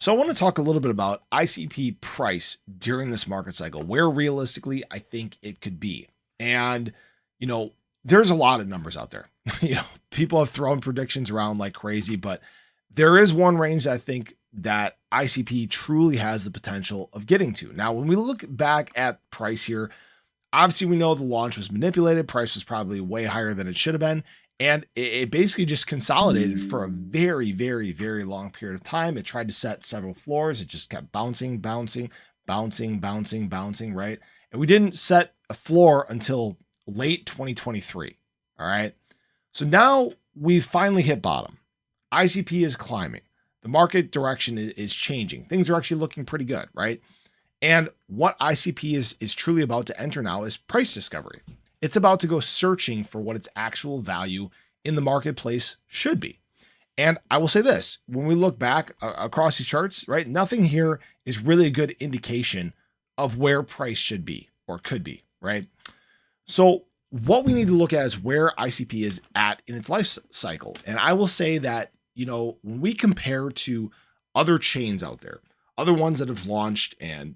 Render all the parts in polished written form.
So I want to talk a little bit about ICP price during this market cycle, where realistically I think it could be. And, you know, there's a lot of numbers out there. People have thrown predictions around like crazy, but there is one range that I think that ICP truly has the potential of getting to. Now, when we look back at price here, obviously we know the launch was manipulated. Price was probably way higher than it should have been. And it basically just consolidated for a very, very, very long period of time. It tried to set several floors. It just kept bouncing, right? And we didn't set a floor until late 2023. All right. So now we've finally hit bottom. ICP is climbing. The market direction is changing. Things are actually looking pretty good, right? And what ICP is truly about to enter now is price discovery. It's about to go searching for what its actual value in the marketplace should be. And I will say this, when we look back across these charts, right, nothing here is really a good indication of where price should be or could be, right? So what we need to look at is where ICP is at in its life cycle. And I will say that, when we compare to other chains out there, other ones that have launched and,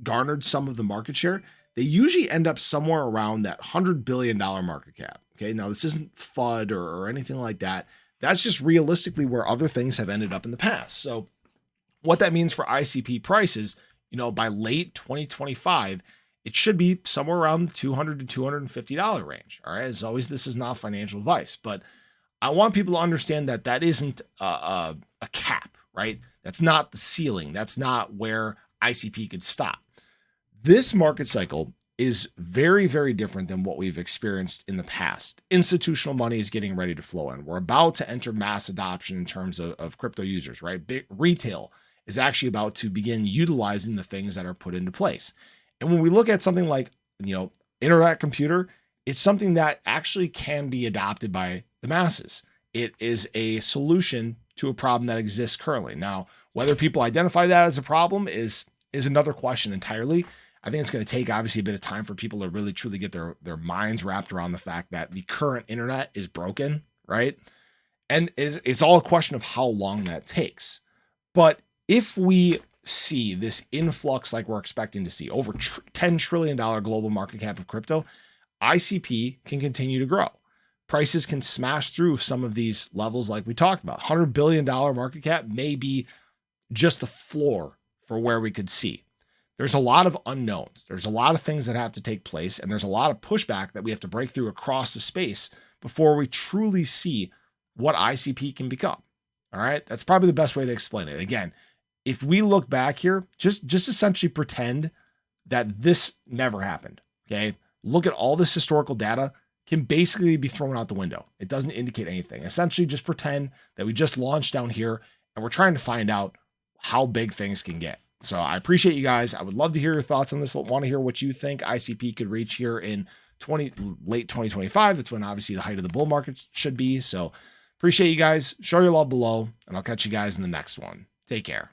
garnered some of the market share, they usually end up somewhere around that $100 billion market cap. Okay. Now this isn't FUD or anything like that. That's just realistically where other things have ended up in the past. So what that means for ICP prices, by late 2025, it should be somewhere around the $200 to $250 range. All right. As always, this is not financial advice, but I want people to understand that that isn't a cap, right? That's not the ceiling. That's not where ICP could stop. This market cycle is very, very different than what we've experienced in the past. Institutional money is getting ready to flow in. We're about to enter mass adoption in terms of crypto users, right? Retail is actually about to begin utilizing the things that are put into place. And when we look at something like, internet computer, it's something that actually can be adopted by the masses. It is a solution to a problem that exists currently. Now, whether people identify that as a problem is another question entirely. I think it's going to take obviously a bit of time for people to really truly get their minds wrapped around the fact that the current internet is broken, right? And it's all a question of how long that takes. But if we see this influx like we're expecting to see, over $10 trillion global market cap of crypto, ICP can continue to grow. Prices can smash through some of these levels like we talked about. $100 billion market cap may be just the floor for where we could see. There's a lot of unknowns. There's a lot of things that have to take place, and there's a lot of pushback that we have to break through across the space before we truly see what ICP can become. All right. That's probably the best way to explain it. Again, if we look back here, just essentially pretend that this never happened. Okay. Look at all this historical data can basically be thrown out the window. It doesn't indicate anything. Essentially just pretend that we just launched down here and we're trying to find out how big things can get. So I appreciate you guys. I would love to hear your thoughts on this. I want to hear what you think ICP could reach here in late 2025. That's when obviously the height of the bull market should be. So appreciate you guys. Show your love below, and I'll catch you guys in the next one. Take care.